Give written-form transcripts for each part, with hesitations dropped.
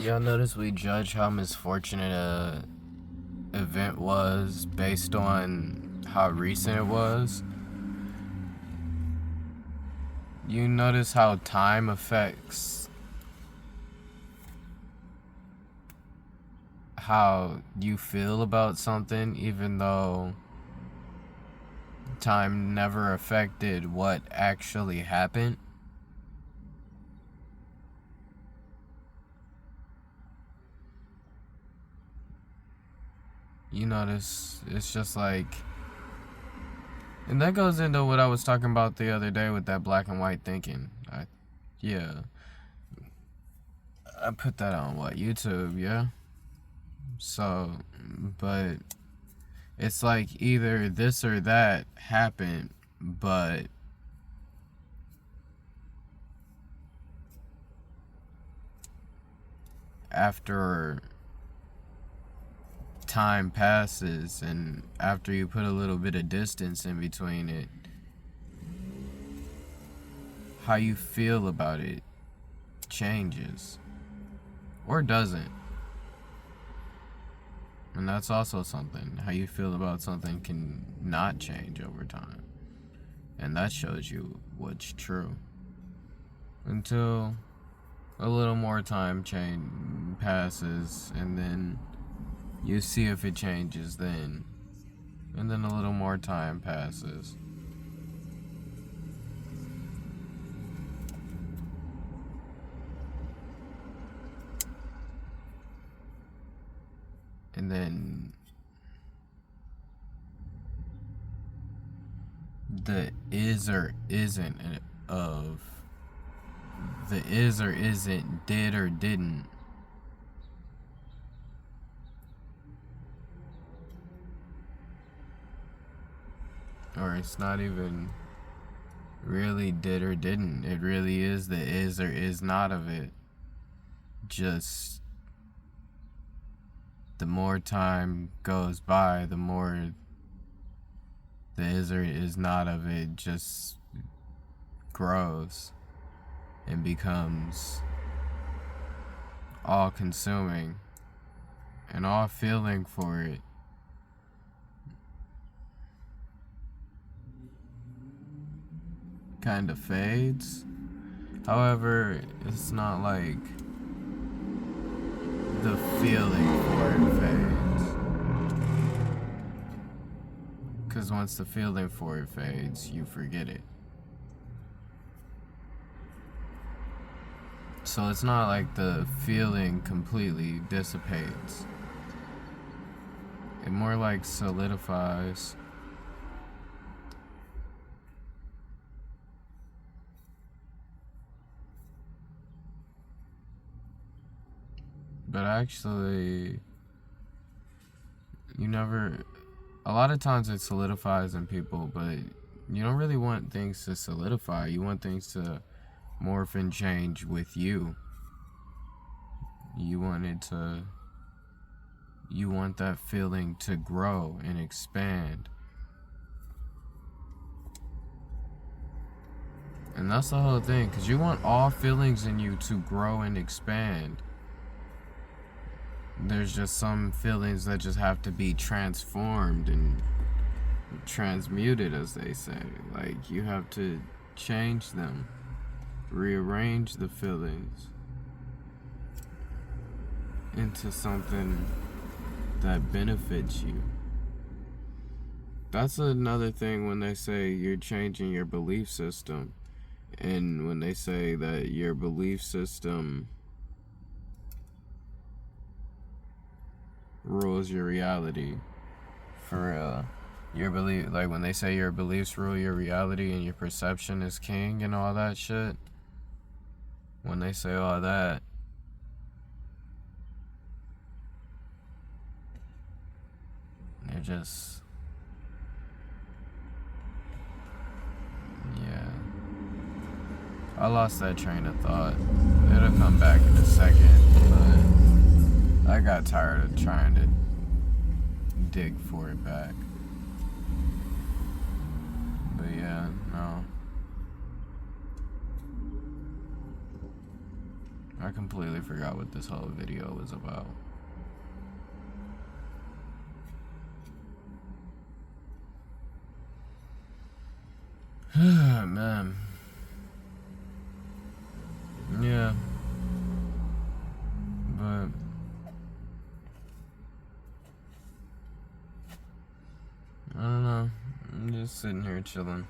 Y'all notice we judge how misfortunate a event was based on how recent it was? You notice how time affects how you feel about something, even though time never affected what actually happened? You notice it's just like, and that goes into what I was talking about the other day with that black and white thinking. Yeah, I put that on YouTube, yeah? So, but it's like either this or that happened, but after time passes and after you put a little bit of distance in between it, how you feel about it changes or doesn't. And that's also something. How you feel about something can not change over time. And that shows you what's true. Until a little more time passes, and then you see if it changes then. And then a little more time passes. And then the is or isn't of the is or isn't, did or didn't, or it's not even really did or didn't. It really is the is or is not of it. Just the more time goes by, the more the is or is not of it just grows and becomes all consuming, and all feeling for it kind of fades. However, it's not like the feeling for it fades, because once the feeling for it fades, you forget it. So it's not like the feeling completely dissipates. It more like solidifies. But actually, a lot of times it solidifies in people, but you don't really want things to solidify. You want things to morph and change with you. You want that feeling to grow and expand. And that's the whole thing, because you want all feelings in you to grow and expand. There's just some feelings that just have to be transformed and transmuted, as they say. Like, you have to change them, rearrange the feelings into something that benefits you. That's another thing when they say you're changing your belief system, and when they say that your belief system rules your reality. For your belief, like when they say your beliefs rule your reality and your perception is king and all that shit, when they say all that, they're just, yeah. I lost that train of thought. It'll come back in a second, but I got tired of trying to dig for it back. But yeah, no. I completely forgot what this whole video was about. Man. Yeah. But I don't know. I'm just sitting here chilling.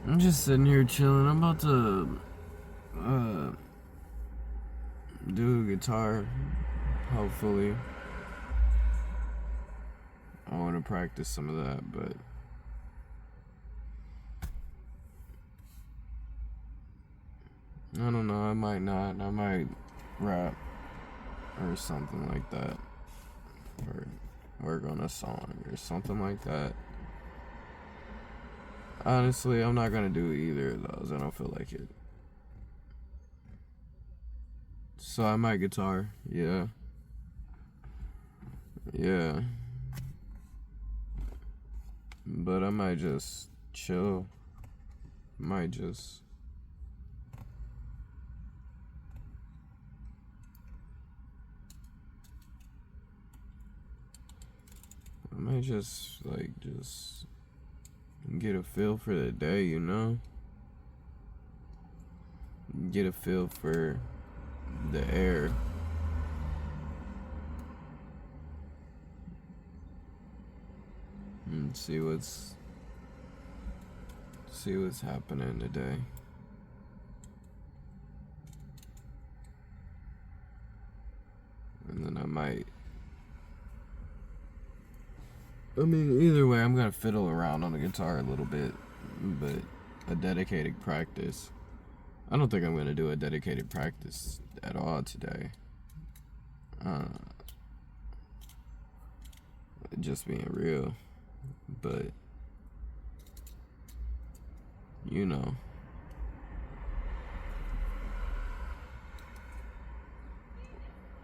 I'm just sitting here chilling. I'm about to do guitar, hopefully. I want to practice some of that, but I don't know. I might not. I might rap or something like that, or work on a song or something like that. Honestly, I'm not gonna do either of those. I don't feel like it. So I might guitar, yeah. But I might just chill. I might just get a feel for the day, you know? Get a feel for the air. And see what's happening today. And then either way, I'm gonna fiddle around on the guitar a little bit, but a dedicated practice. I don't think I'm gonna do a dedicated practice at all today. Just being real, but you know.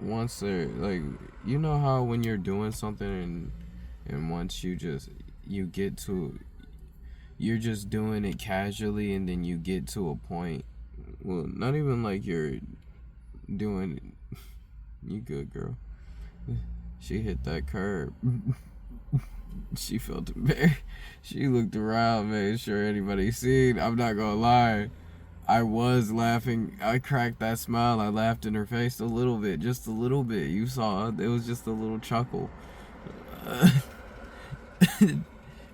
Once they're like, you know how when you're doing something and once you get to, you're just doing it casually, and then you get to a point, well, not even like you're doing, you good, girl. She hit that curb. She felt embarrassed. She looked around, made sure anybody seen. I'm not gonna lie, I was laughing. I cracked that smile. I laughed in her face a little bit, just a little bit. You saw it. It was just a little chuckle.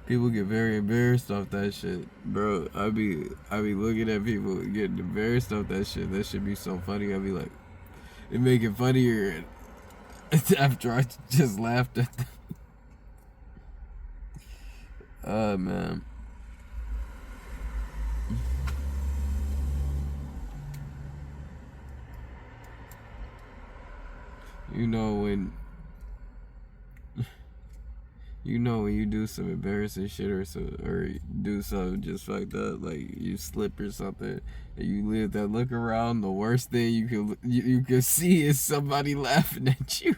People get very embarrassed off that shit, bro. I be looking at people getting embarrassed off that shit. That should be so funny. I be like, it make it funnier after I just laughed at them. Man. You know when you do some embarrassing shit or do something just like that, like you slip or something, and you leave that look around, the worst thing you can see is somebody laughing at you.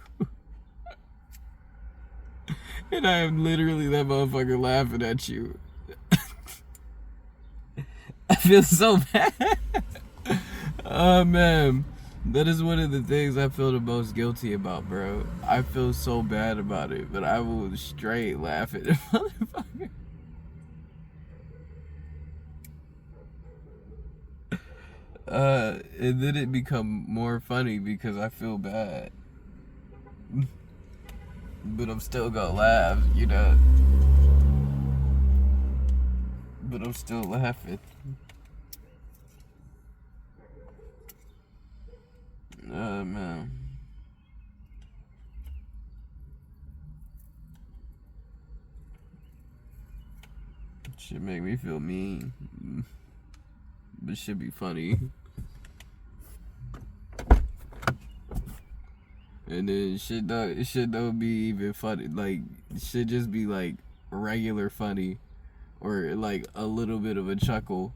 And I am literally that motherfucker laughing at you. I feel so bad. Oh man. That is one of the things I feel the most guilty about, bro. I feel so bad about it, but I will straight laugh at the motherfucker. And then it become more funny because I feel bad. But I'm still gonna laugh, you know. But I'm still laughing. Man. Shit make me feel mean. But should be funny. And then shit don't be even funny. Like, shit just be like regular funny. Or like a little bit of a chuckle.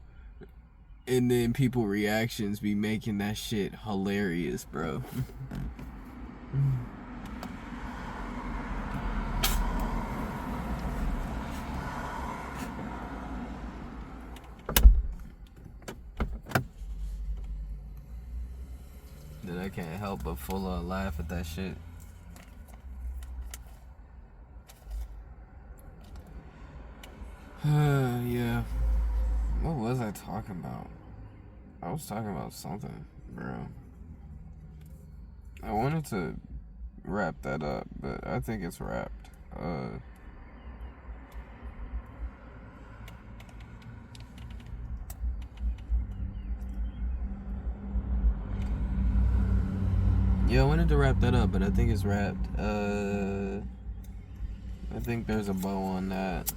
And then people reactions be making that shit hilarious, bro. help but laugh at that shit. Yeah. What was I talking about? I was talking about something, bro. I wanted to wrap that up, but I think it's wrapped. Yeah, I wanted to wrap that up, but I think it's wrapped. I think there's a bow on that.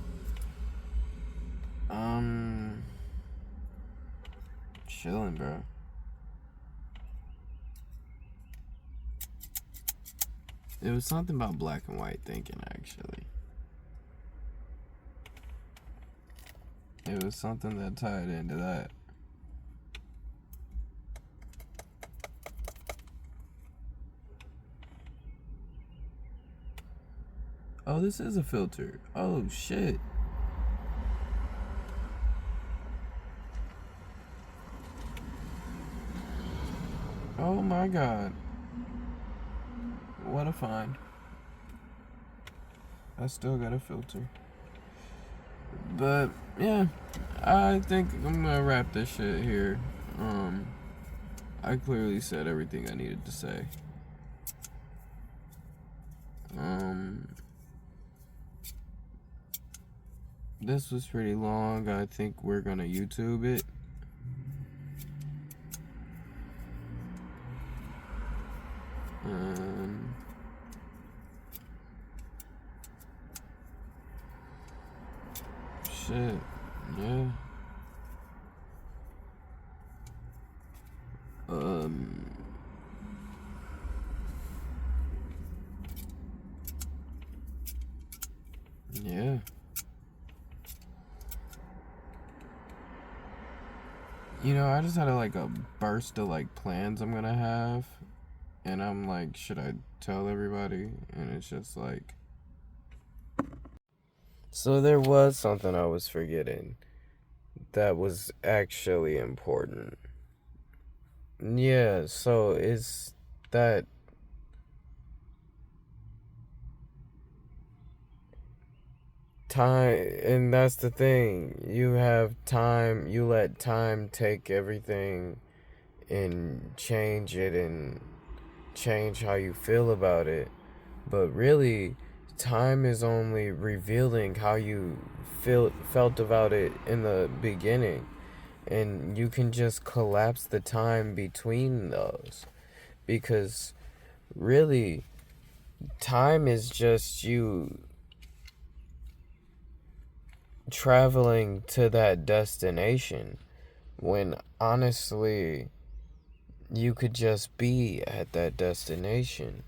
Chilling, bro. It was something about black and white thinking, actually. It was something that tied into that. Oh, this is a filter. Oh, shit. Oh my god. What a find. I still got a filter. But, yeah. I think I'm gonna wrap this shit here. I clearly said everything I needed to say. This was pretty long. I think we're gonna YouTube it. Shit. Yeah. Yeah. You know, I just had a burst of plans I'm gonna have, and I'm like, should I tell everybody? And it's just like, so there was something I was forgetting that was actually important. Yeah, so it's that time, and that's the thing. You have time, you let time take everything and change it and change how you feel about it. But really, time is only revealing how you felt about it in the beginning. And you can just collapse the time between those. Because really, time is just you traveling to that destination, when honestly you could just be at that destination.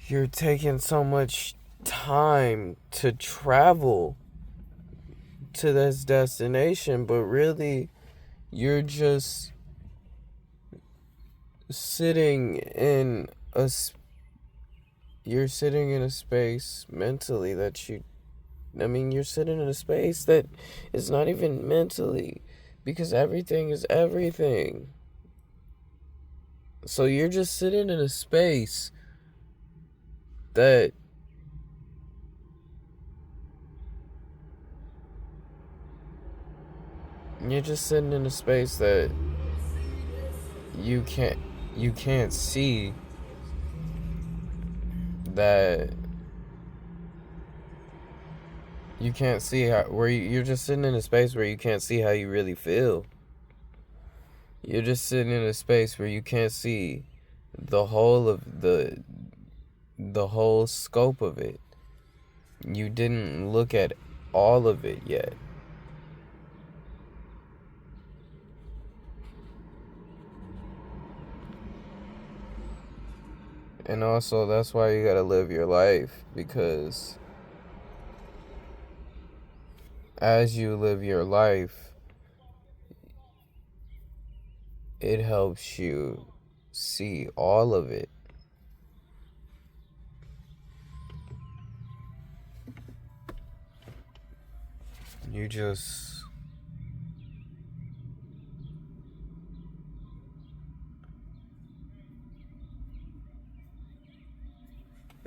You're taking so much time to travel to this destination, but really you're just sitting in a space mentally that you're sitting in a space that is not even mentally, because everything is everything. So you're just sitting in a space that you can't see that you can't see how where you're just sitting in a space where you can't see how you really feel. You're just sitting in a space where you can't see the whole of the whole scope of it. You didn't look at all of it yet. And also, that's why you gotta live your life, because as you live your life, it helps you see all of it. You just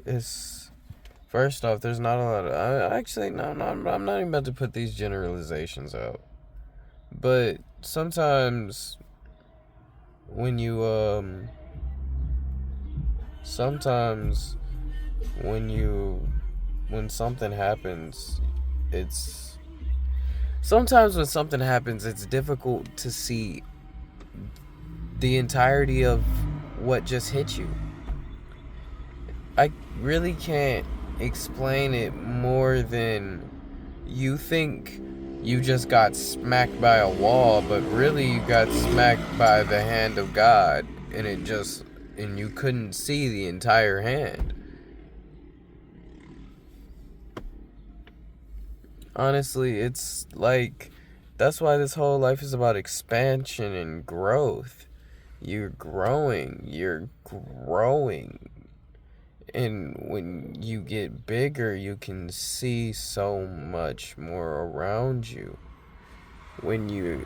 it's first off, there's not a lot of. Actually, no, I'm not even about to put these generalizations out. But sometimes when you sometimes when you when something happens, it's sometimes when something happens, it's difficult to see the entirety of what just hit you. I really can't explain it more than you think you just got smacked by a wall, but really you got smacked by the hand of God, and and you couldn't see the entire hand. Honestly, it's like that's why this whole life is about expansion and growth. You're growing. And when you get bigger, you can see so much more around you. When you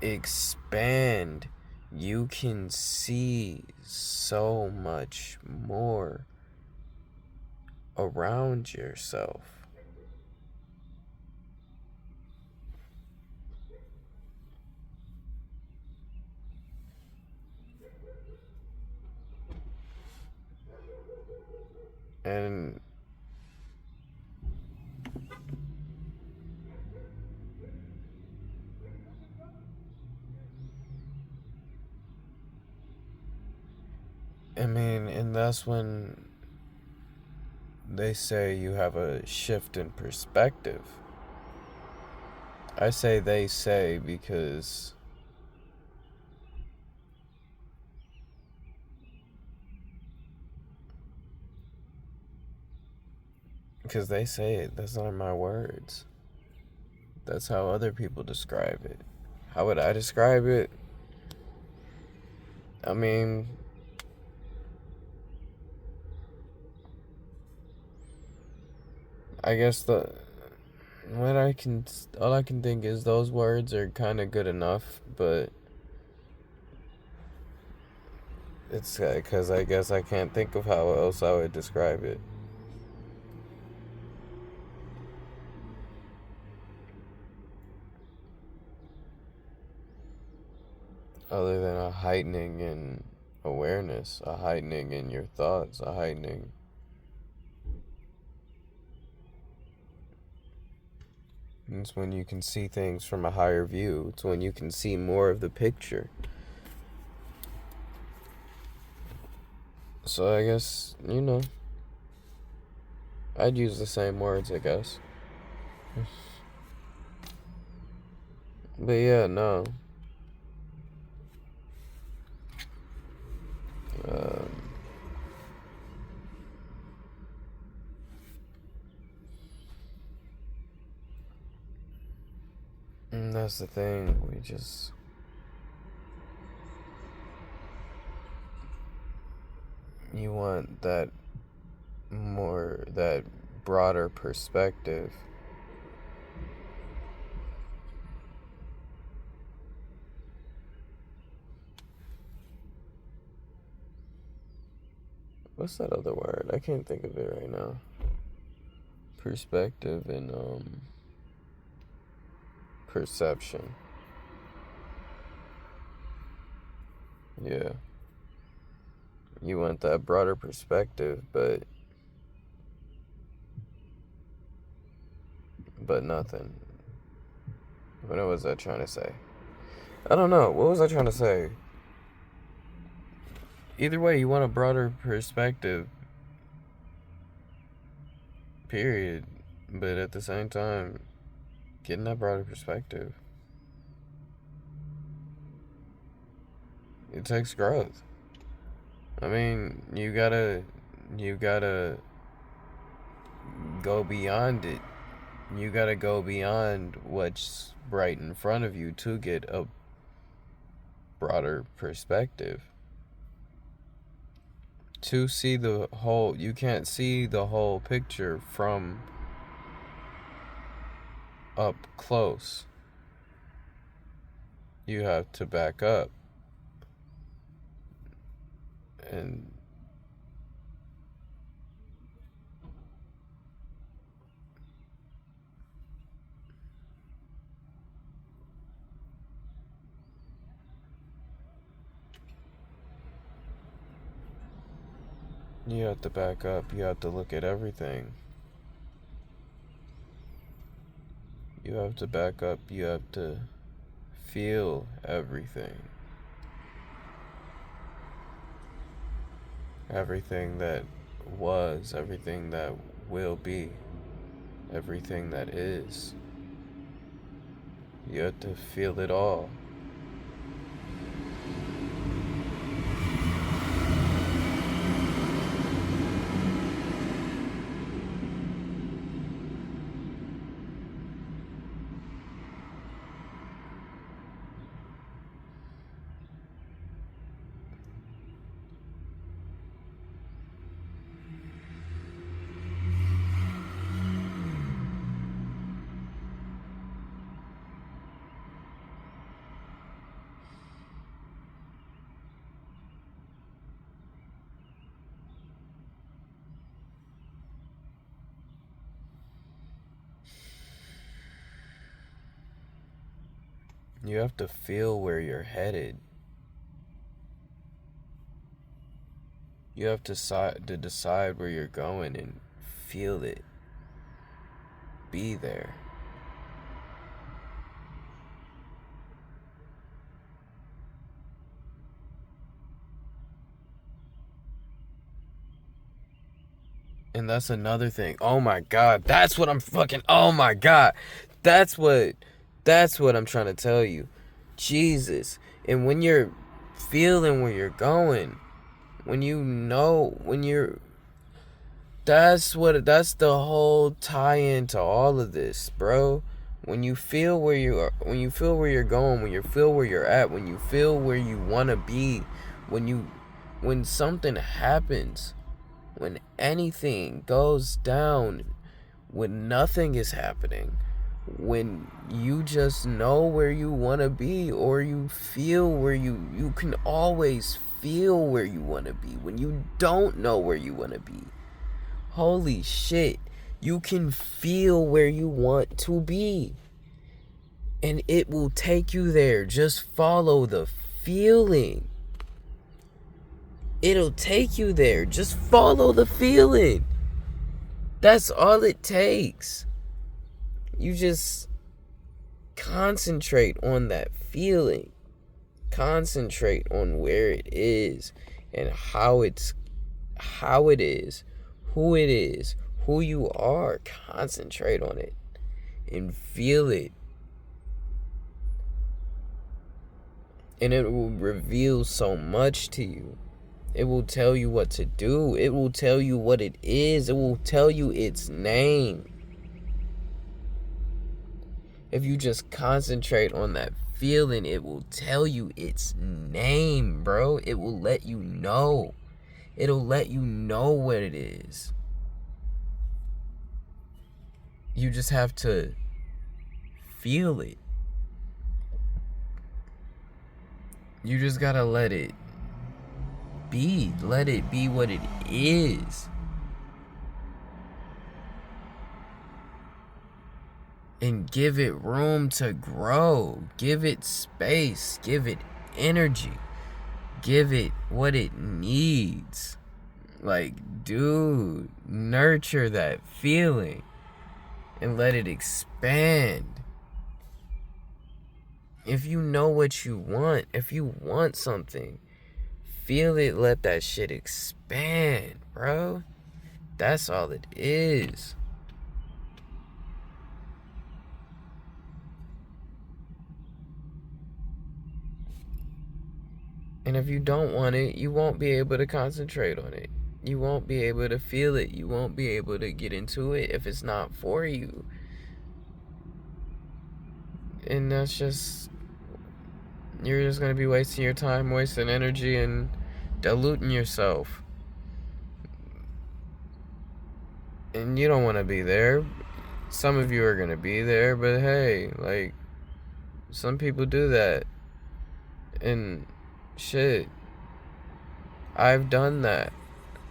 expand, you can see so much more around yourself. And I mean, and that's when they say you have a shift in perspective. I say they say because they say it. That's not my words. That's how other people describe it. How would I describe it? I mean, I guess what I can all I can think is those words are kind of good enough, but it's because I guess I can't think of how else I would describe it. Other than a heightening in awareness, a heightening in your thoughts, a heightening. It's when you can see things from a higher view. It's when you can see more of the picture. So I guess, I'd use the same words, I guess. But yeah, no. Um, and that's the thing. You want that broader perspective. What's that other word? I can't think of it right now. Perspective and perception. Yeah. You want that broader perspective, but nothing. What was I trying to say? I don't know. What was I trying to say? Either way, you want a broader perspective. Period. But at the same time, getting that broader perspective, it takes growth. I mean, you gotta go beyond it. You gotta go beyond what's right in front of you to get a broader perspective. To see the whole, you can't see the whole picture from up close. You have to back up and You have to back up. You have to look at everything. You have to back up. You have to feel everything. Everything that was, everything that will be, everything that is. You have to feel it all. You have to feel where you're headed. You have to decide where you're going and feel it. Be there. And that's another thing. Oh my God. That's what I'm fucking. Oh my God. That's what I'm trying to tell you. Jesus. And when you're feeling where you're going, when you're. That's the whole tie-in to all of this, bro. When you feel where you are, when you feel where you're going, when you feel where you're at, when you feel where you want to be, when something happens, when anything goes down, when nothing is happening, when you just know where you want to be, or you feel where you can always feel where you want to be, when you don't know where you want to be. Holy shit, you can feel where you want to be. And it will take you there. Just follow the feeling. It'll take you there. Just follow the feeling. That's all it takes. You just concentrate on that feeling. Concentrate on where it is and how it is, who it is, who you are. Concentrate on it and feel it. And it will reveal so much to you. It will tell you what to do. It will tell you what it is. It will tell you its name. If you just concentrate on that feeling, it will tell you its name, bro. It will let you know. It'll let you know what it is. You just have to feel it. You just gotta let it be. Let it be what it is. And give it room to grow. Give it space. Give it energy. Give it what it needs. Like, dude, nurture that feeling and let it expand. If you know what you want, if you want something, feel it, let that shit expand, bro. That's all it is. And if you don't want it, you won't be able to concentrate on it. You won't be able to feel it. You won't be able to get into it if it's not for you. And that's just... You're just going to be wasting your time, wasting energy, and diluting yourself. And you don't want to be there. Some of you are going to be there, but hey, like, some people do that. And shit, I've done that.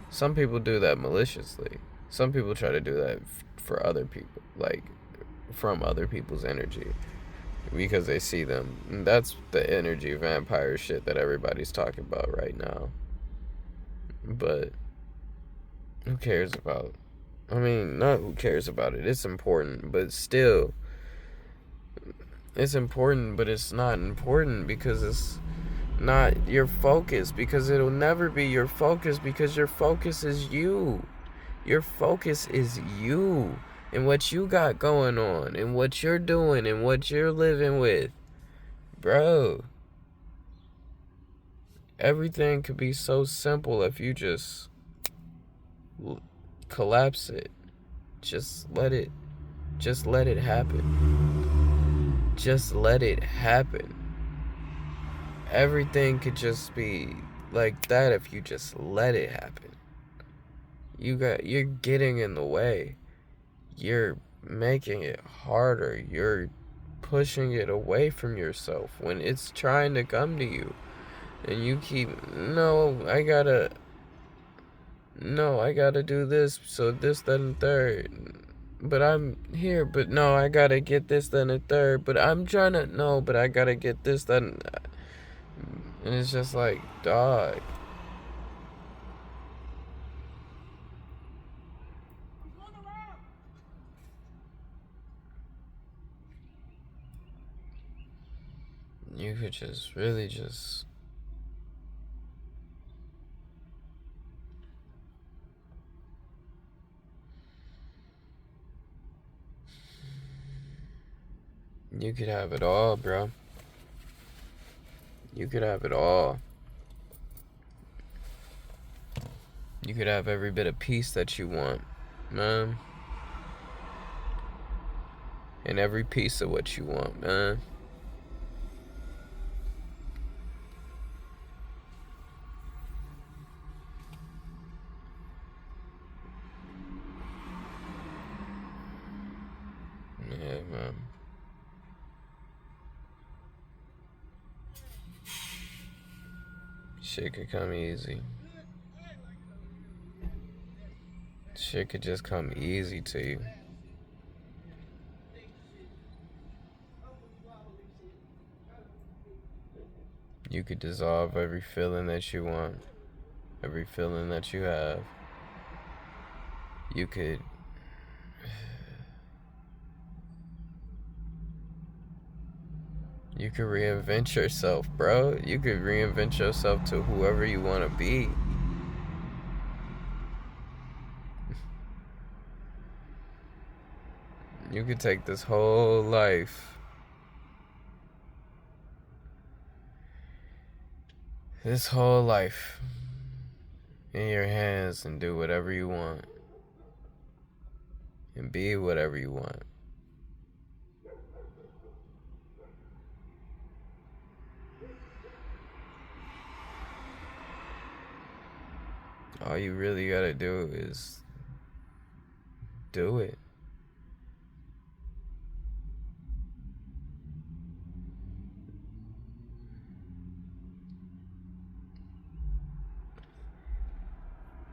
Some people do that maliciously. Some people try to do that for other people, like, from other people's energy, because they see them. And that's the energy vampire shit that everybody's talking about right now. But Who cares about? I mean, not who cares about it. It's important, but still, it's important, but it's not important because it's not your focus. Because it'll never be your focus because your focus is you. Your focus is you and what you got going on and what you're doing and what you're living with. Bro, everything could be so simple if you just collapse it. Just let it happen. Just let it happen. Everything could just be like that if you just let it happen. You're getting in the way. You're making it harder. You're pushing it away from yourself when it's trying to come to you. And you keep, no, I gotta do this, so this, that, and third. But I'm here, but no, I gotta get this, then a third. But I'm trying to, no, but I gotta get this, then. And it's just like, dog. You could just really just. You could have it all, bro. You could have it all. You could have every bit of peace that you want, man. And every piece of what you want, man. Yeah, man. Shit could come easy. Shit could just come easy to you. You could dissolve every feeling that you want, every feeling that you have. You could reinvent yourself, bro. You could reinvent yourself to whoever you want to be. You could take this whole life, in your hands and do whatever you want and be whatever you want. All you really gotta do is do it.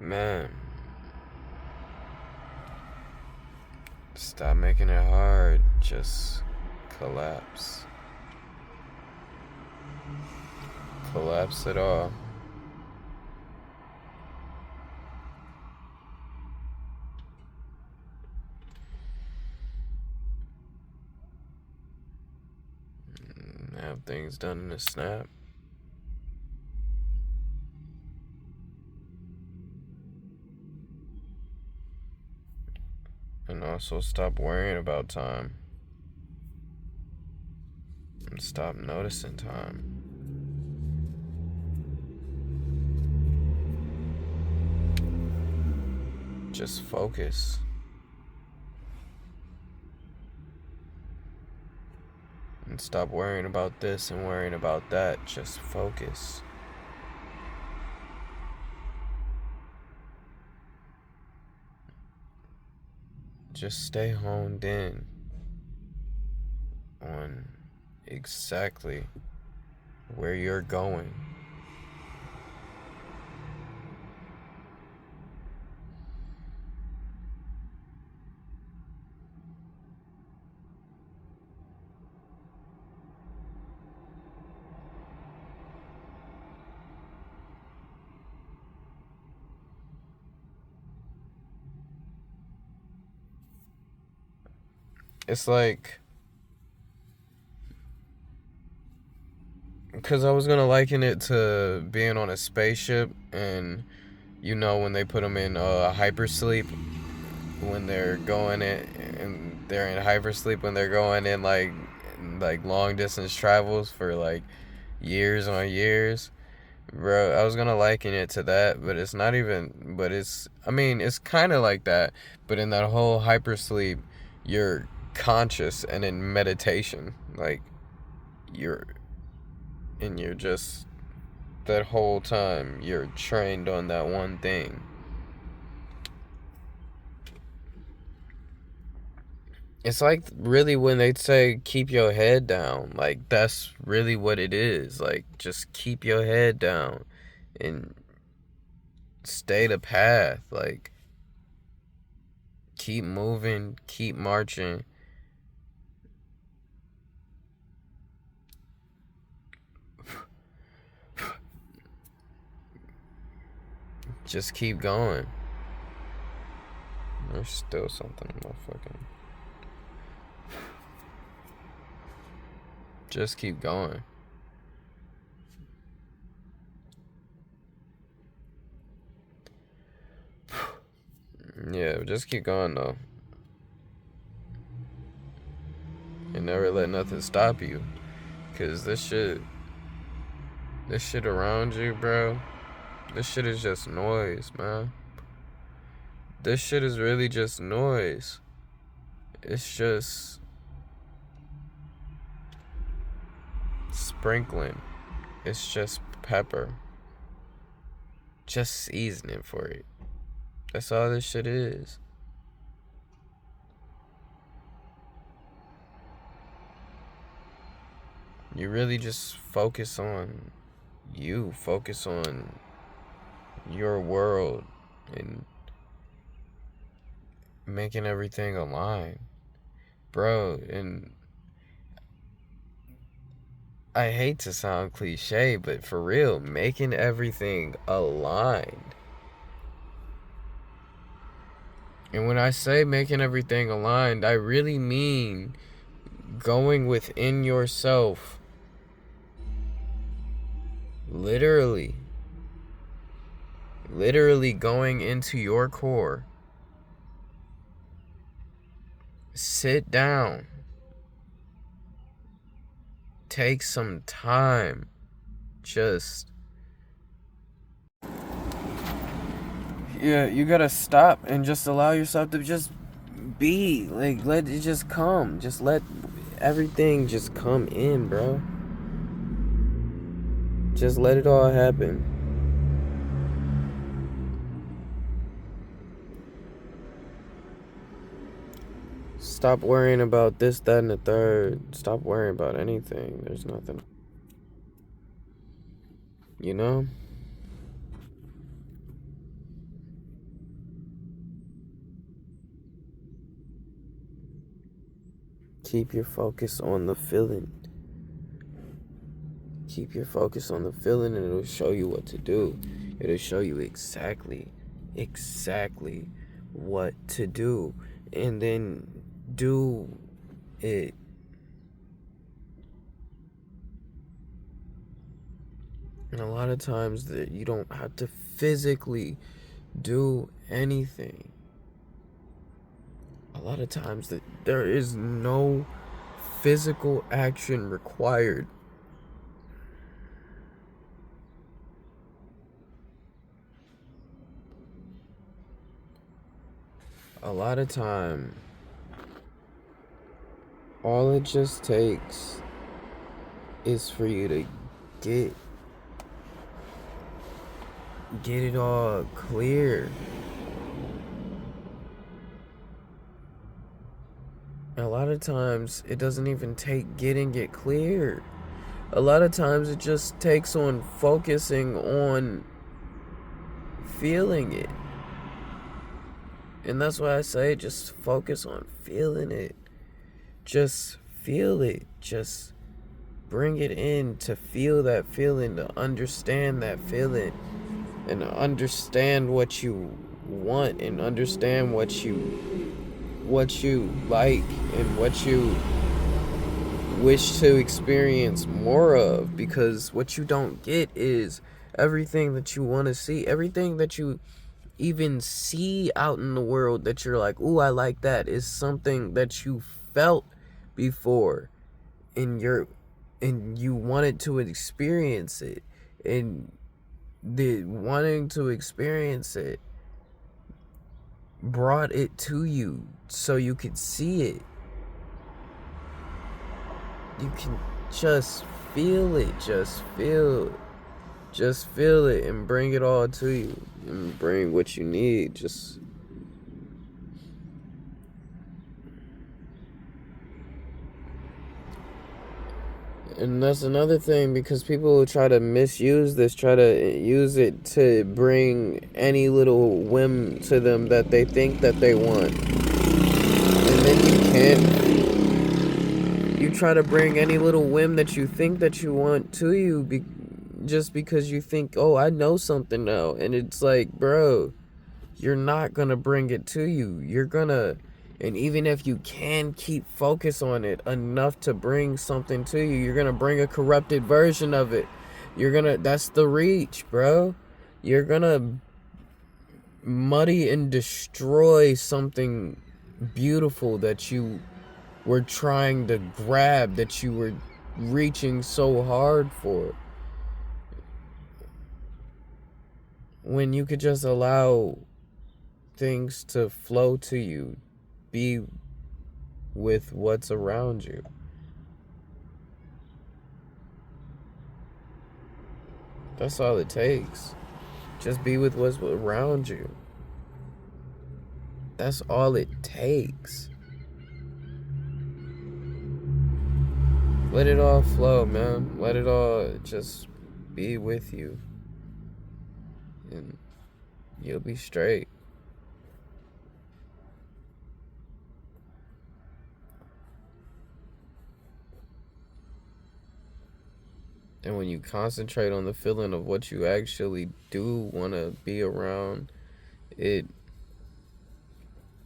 Man, stop making it hard. Just collapse. Collapse it all. Have things done in a snap. And also stop worrying about time. And stop noticing time. Just focus. And stop worrying about this and worrying about that. Just focus. Just stay honed in on exactly where you're going. It's like, because I was gonna liken it to being on a spaceship, and you know when they put them in hypersleep, when they're going in, and they're in hypersleep when they're going in like long distance travels for like years on years. Bro, I was gonna liken it to that, but it's not even. But it's, I mean, it's kind of like that. But in that whole hypersleep, you're conscious and in meditation. Like, you're, and you're just, that whole time, you're trained on that one thing. It's like really when they say keep your head down, like that's really what it is. Like, just keep your head down and stay the path. Like, keep moving, keep marching. Just keep going. There's still something in my fucking. Just keep going. Yeah, just keep going though. And never let nothing stop you. Cause this shit around you, bro, this shit is just noise, man. This shit is really just noise. It's just sprinkling. It's just pepper. Just seasoning for it. That's all this shit is. You really just focus on you. Focus on your world and making everything align. Bro, and I hate to sound cliche, but for real, making everything aligned. And when I say making everything aligned, I really mean going within yourself. Literally going into your core. Sit down. Take some time. Just, yeah, you gotta stop and just allow yourself to just be. Like, let it just come. Just let everything just come in, bro. Just let it all happen. Stop worrying about this, that, and the third. Stop worrying about anything. There's nothing. You know? Keep your focus on the feeling. Keep your focus on the feeling, and it'll show you what to do. It'll show you exactly what to do. And then do it. And a lot of times that you don't have to physically do anything. A lot of times that there is no physical action required. A lot of time, all it just takes is for you to get it all clear. A lot of times it doesn't even take getting it clear. A lot of times it just takes on focusing on feeling it. And that's why I say just focus on feeling it. Just feel it. Just bring it in to feel that feeling, to understand that feeling, and understand what you want, and understand what you what you like and what you wish to experience more of, because what you don't get is everything that you want to see, everything that you even see out in the world that you're like, ooh, I like that, is something that you felt before and you wanted to experience it, and the wanting to experience it brought it to you so you could see it. You can just feel it, just feel it and bring it all to you and bring what you need. Just and that's another thing, because people try to misuse this, try to use it to bring any little whim to them that they think that they want. And then you can't. You try to bring any little whim that you think that you want to you just because you think, oh, I know something now. And it's like, bro, you're not going to bring it to you. You're going to, and even if you can keep focus on it enough to bring something to you, you're going to bring a corrupted version of it. That's the reach, bro. You're going to muddy and destroy something beautiful that you were trying to grab, that you were reaching so hard for, when you could just allow things to flow to you, be with what's around you. That's all it takes. Just be with what's around you. That's all it takes. Let it all flow, man. Let it all just be with you. And you'll be straight. And when you concentrate on the feeling of what you actually do want to be around, it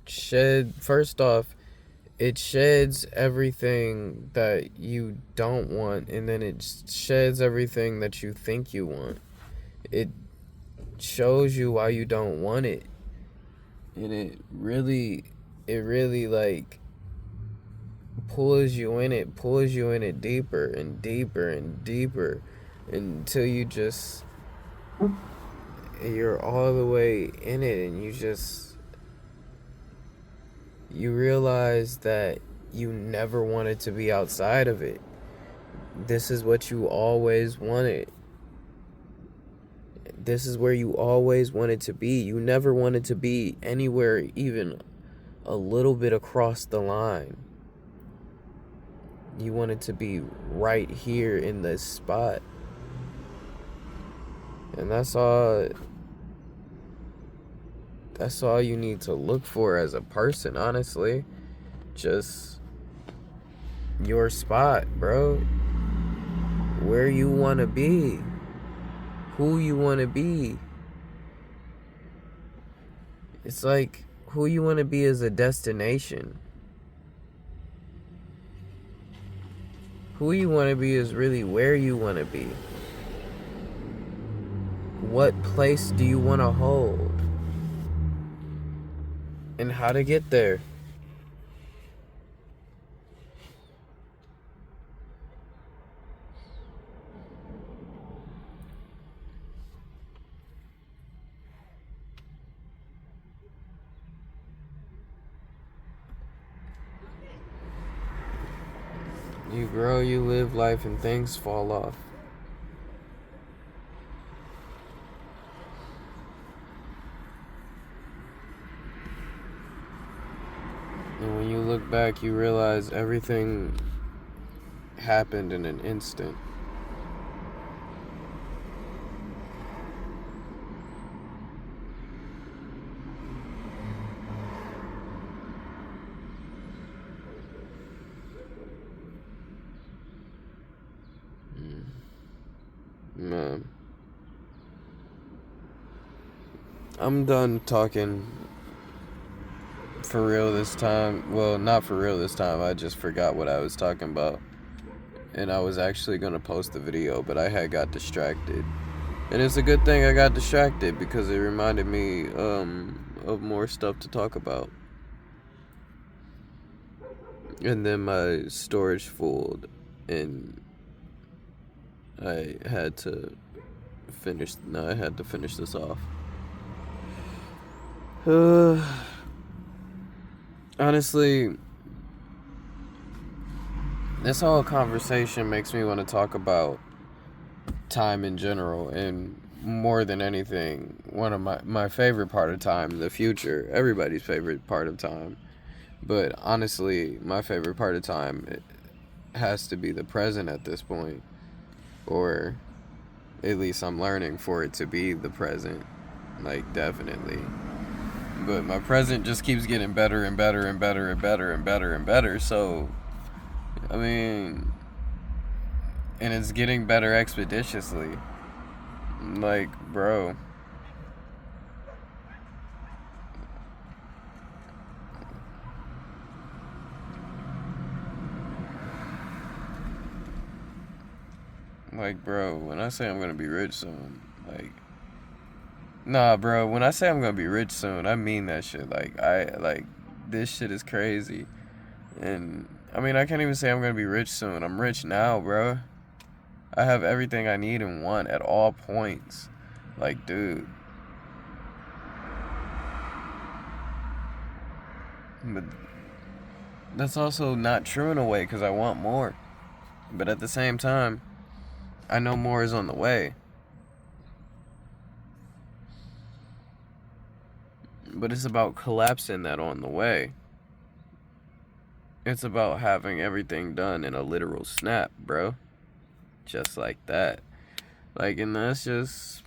sheds everything that you don't want, and then it sheds everything that you think you want. It shows you why you don't want it. And it really like pulls you in it deeper and deeper and deeper until you're all the way in it, and you realize that you never wanted to be outside of it. This is what you always wanted. This is where you always wanted to be. You never wanted to be anywhere even a little bit across the line. You wanted to be right here in this spot. And that's all you need to look for as a person, honestly. Just your spot, bro. Where you want to be. Who you want to be. It's like who you want to be is a destination. Who you want to be is really where you want to be. What place do you want to hold? And how to get there. You grow, you live life, and things fall off. And when you look back, you realize everything happened in an instant. Man. I'm done talking for real this time. Well, not for real this time. I just forgot what I was talking about. And I was actually going to post the video, but I had got distracted. And it's a good thing I got distracted because it reminded me of more stuff to talk about. And then my storage full, and I had to finish this off. Honestly, this whole conversation makes me want to talk about time in general, and more than anything, one of my favorite part of time, the future, everybody's favorite part of time. But honestly, my favorite part of time, it has to be the present at this point. Or at least I'm learning for it to be the present. Like, definitely. But my present just keeps getting better and better and better and better and better and better. So, I mean, and it's getting better expeditiously. Like, bro. Like, bro, when I say I'm gonna be rich soon, like, nah, bro, when I say I'm gonna be rich soon, I mean that shit. Like, this shit is crazy. And, I mean, I can't even say I'm gonna be rich soon. I'm rich now, bro. I have everything I need and want at all points. Like, dude. But that's also not true in a way, because I want more. But at the same time, I know more is on the way. But it's about collapsing that on the way. It's about having everything done in a literal snap, bro. Just like that. Like, and that's just...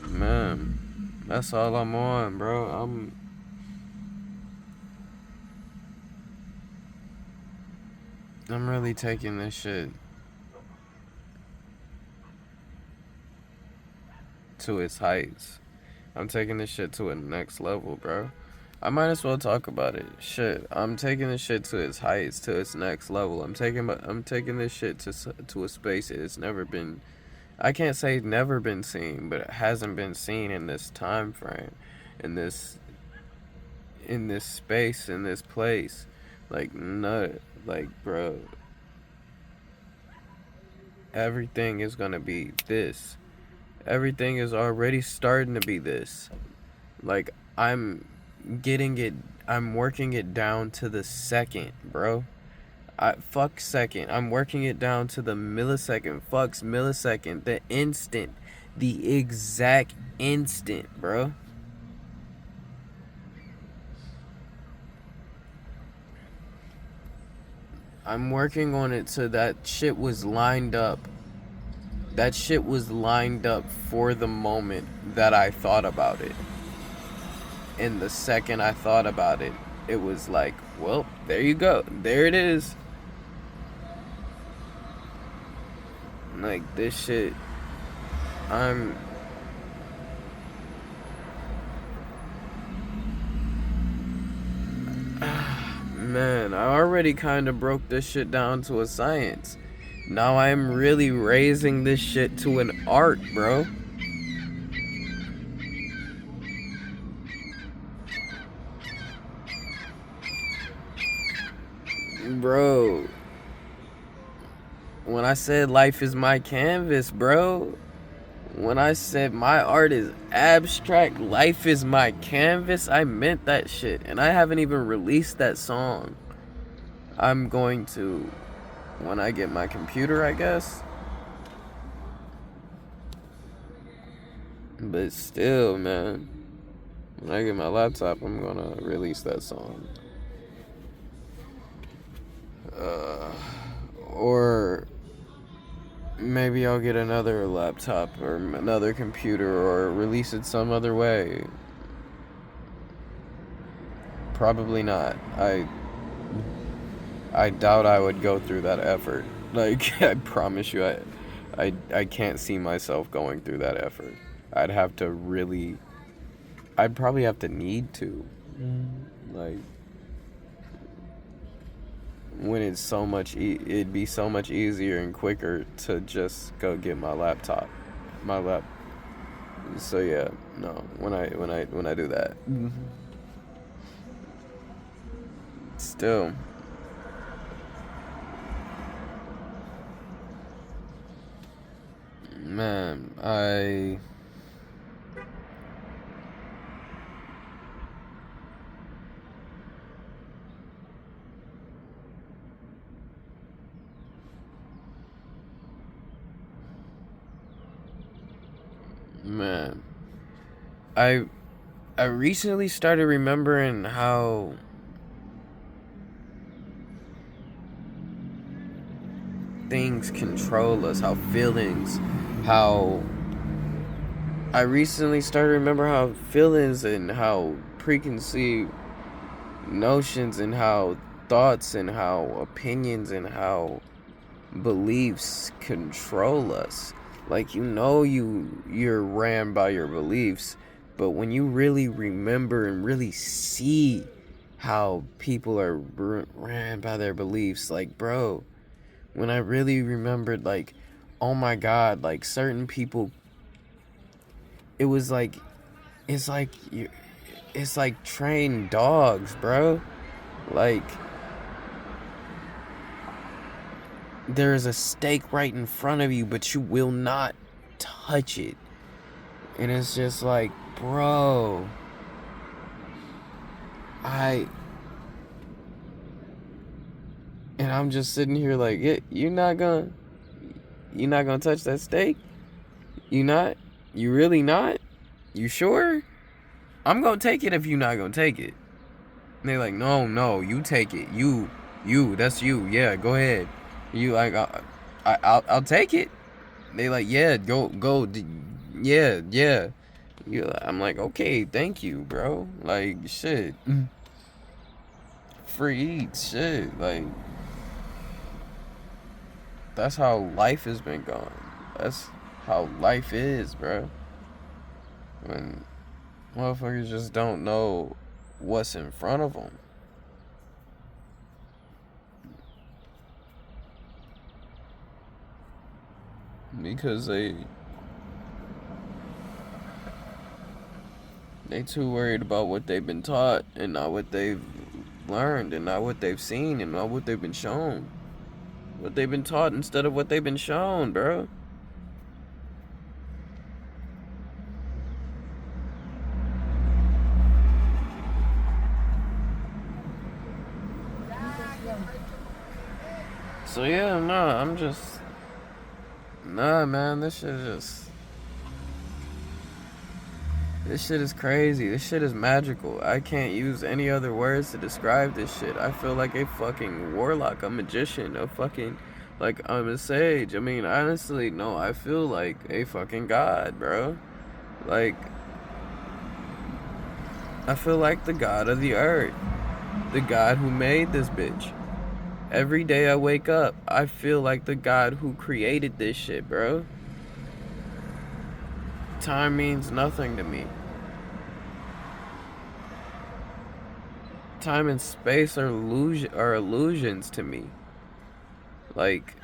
Man, that's all I'm on, bro. I'm really taking this shit to its heights. I'm taking this shit to a next level, bro. I might as well talk about it. Shit, I'm taking this shit to its heights, to its next level. I'm taking this shit to a space it's never been. I can't say never been seen, but it hasn't been seen in this time frame, in this space, in this place. Like, no, like, bro. Everything is gonna be this. Everything is already starting to be this. Like, I'm working it down to the second, bro. Fuck second. I'm working it down to the millisecond. Fucks millisecond. The instant. The exact instant, bro. I'm working on it so that shit was lined up. That shit was lined up for the moment that I thought about it. And the second I thought about it, it was like, well, there you go. There it is. Like, this shit, man, I already kind of broke this shit down to a science. Now I'm really raising this shit to an art, bro. Bro, when I said life is my canvas, bro, when I said my art is abstract, life is my canvas, I meant that shit. And I haven't even released that song. I'm going to, when I get my computer, I guess. But still, man, when I get my laptop, I'm gonna release that song. Or maybe I'll get another laptop or another computer or release it some other way. Probably not. I doubt I would go through that effort. Like, I promise you, I can't see myself going through that effort. I'd have to really I'd probably have to need to. Like, when it's so much, it'd be so much easier and quicker to just go get my laptop, my lap. So yeah, no. When I do that, still, man, man, I I recently started remembering how things control us, how feelings, how I recently started to remember how feelings and how preconceived notions and how thoughts and how opinions and how beliefs control us. Like, you're ran by your beliefs, but when you really remember and really see how people are ran by their beliefs, like, bro, when I really remembered, like, oh my god, like, certain people, it was like, it's like it's like trained dogs, bro. Like, there's a steak right in front of you, but you will not touch it. And it's just like, bro, and I'm just sitting here like, yeah, you're not gonna touch that steak? You not? You really not? You sure? I'm gonna take it if you're not gonna take it. And they're like, no, you take it. That's you. Yeah, go ahead. You like, I'll take it. They like, yeah, go, yeah. I'm like, okay, thank you, bro. Like, shit, free eats, shit. Like, that's how life has been going. That's how life is, bro. When motherfuckers just don't know what's in front of them. Because they too worried about what they've been taught and not what they've learned and not what they've seen and not what they've been shown. What they've been taught instead of what they've been shown, bro. So yeah, man, this shit is crazy. This shit is magical. I can't use any other words to describe this shit. I feel like a fucking warlock, a magician, a fucking, like, I'm a sage. I mean, honestly, no, I feel like a fucking god, bro. Like, I feel like the god of the earth. The god who made this bitch. Every day I wake up, I feel like the god who created this shit, bro. Time means nothing to me. Time and space are illusions to me. Like,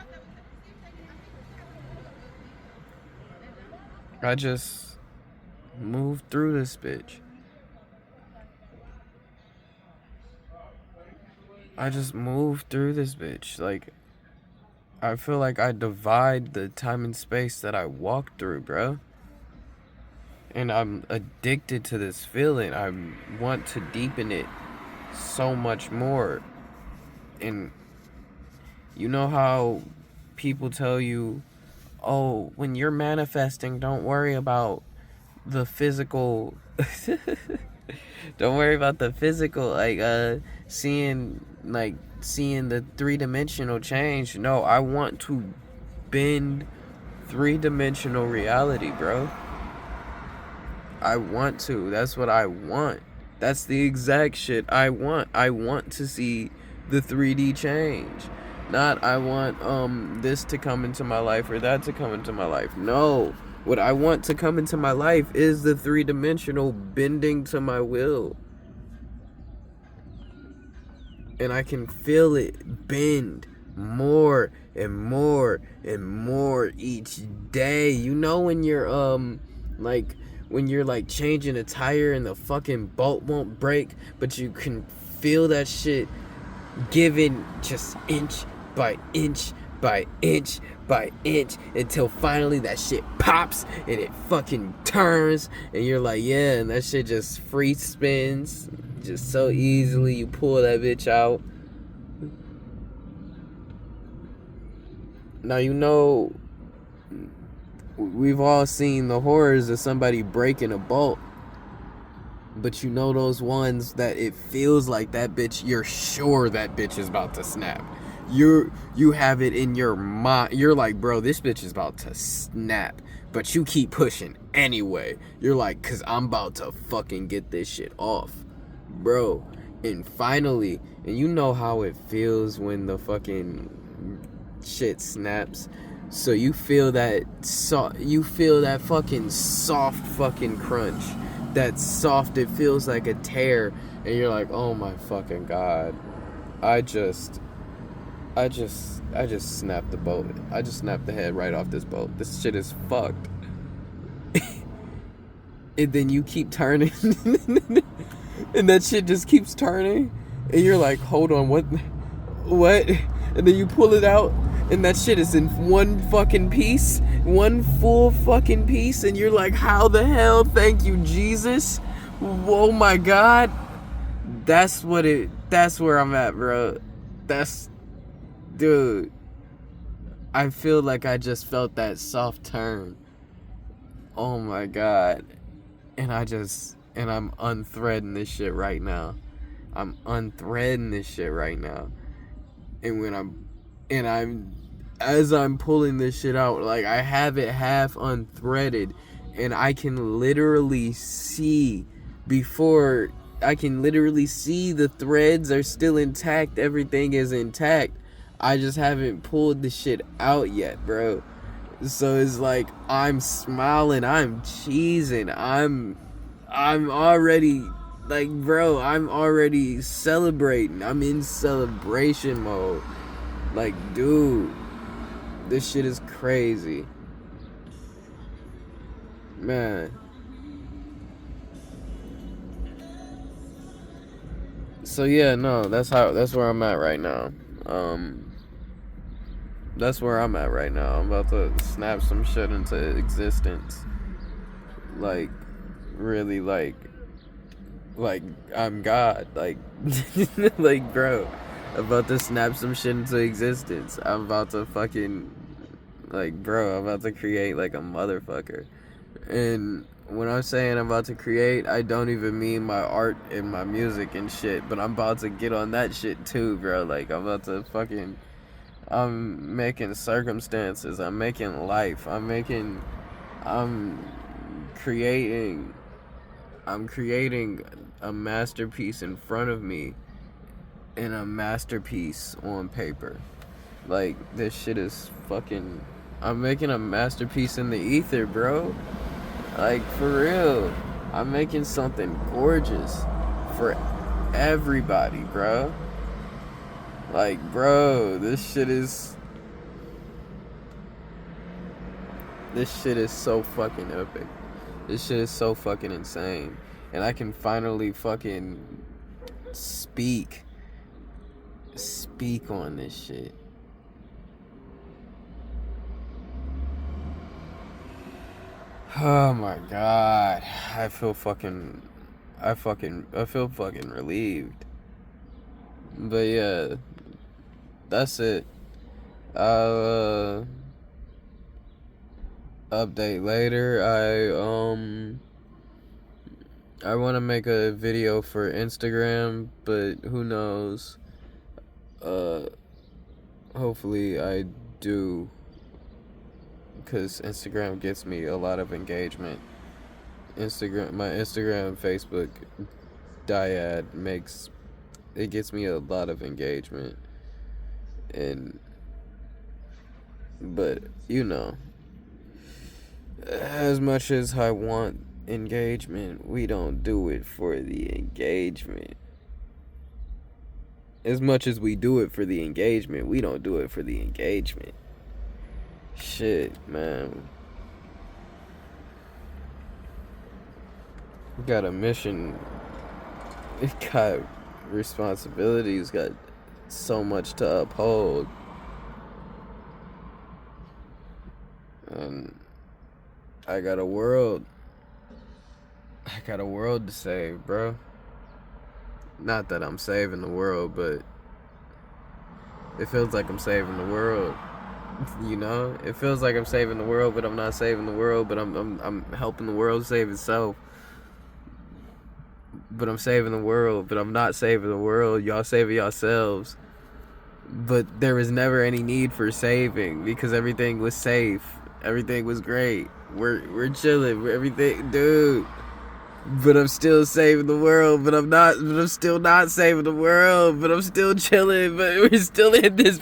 I just move through this bitch. Like, I feel like I divide the time and space that I walk through, bro. And I'm addicted to this feeling. I want to deepen it so much more. And you know how people tell you, oh, when you're manifesting, don't worry about the physical. Don't worry about the physical, like, seeing the three-dimensional change. No, I want to bend three-dimensional reality, bro. I want to. That's what I want. That's the exact shit I want. I want to see the 3D change. Not I want this to come into my life or that to come into my life. No. What I want to come into my life is the three-dimensional bending to my will. And I can feel it bend more and more and more each day. You know when you're like when you're like changing a tire and the fucking bolt won't break, but you can feel that shit giving just inch by inch by inch by inch until finally that shit pops and it fucking turns and you're like, yeah, and that shit just free spins just so easily. You pull that bitch out. Now, you know, we've all seen the horrors of somebody breaking a bolt. But you know those ones that it feels like that bitch, you're sure that bitch is about to snap. You have it in your mind. You're like, bro, this bitch is about to snap. But you keep pushing anyway. You're like, cause I'm about to fucking get this shit off. Bro. And finally, and you know how it feels when the fucking shit snaps. So you feel that fucking soft fucking crunch. That soft, it feels like a tear, and you're like, oh my fucking god, I just snapped the bolt. I just snapped the head right off this bolt. This shit is fucked. And then you keep turning, and that shit just keeps turning, and you're like, hold on, what, and then you pull it out, and that shit is in one fucking piece, one full fucking piece, and you're like, how the hell? Thank you, Jesus. Oh my god. That's where I'm at, bro. Dude, I feel like I just felt that soft turn. Oh my god. And I'm unthreading this shit right now. I'm unthreading this shit right now. And as I'm pulling this shit out, like, I have it half unthreaded, and I can literally see the threads are still intact. Everything is intact. I just haven't pulled the shit out yet, bro. So it's like, I'm smiling, I'm cheesing, I'm already, like, bro, I'm already celebrating. I'm in celebration mode. Like, dude, this shit is crazy. Man. So yeah, no, that's where I'm at right now. That's where I'm at right now. I'm about to snap some shit into existence. Like, really, like I'm God. Like, like, bro, I'm about to snap some shit into existence. I'm about to fucking, like, bro, I'm about to create like a motherfucker. And when I'm saying I'm about to create, I don't even mean my art and my music and shit, but I'm about to get on that shit too, bro. Like, I'm about to fucking, I'm making circumstances, I'm making life, I'm creating a masterpiece in front of me and a masterpiece on paper. Like, this shit is fucking, I'm making a masterpiece in the ether, bro. Like, for real. I'm making something gorgeous for everybody, bro. Like, bro, this shit is so fucking epic. This shit is so fucking insane. And I can finally fucking speak on this shit. Oh my god. I feel fucking relieved. But yeah, that's it. I'll update later. I want to make a video for Instagram, but who knows? Hopefully I do, because Instagram gets me a lot of engagement. My Instagram, Facebook dyad gets me a lot of engagement. But you know, As much as I want engagement, we don't do it for the engagement. As much as we do it for the engagement, we don't do it for the engagement. Shit, man. We got a mission. It got responsibilities, got so much to uphold. And I got a world. I got a world to save, bro. Not that I'm saving the world, but it feels like I'm saving the world. You know, it feels like I'm saving the world, but I'm not saving the world. But I'm helping the world save itself. But I'm saving the world, but I'm not saving the world. Y'all saving yourselves. But there was never any need for saving because everything was safe. Everything was great. We're chilling. Everything, dude. But I'm still saving the world. But I'm still not saving the world. But I'm still chilling. But we're still in this.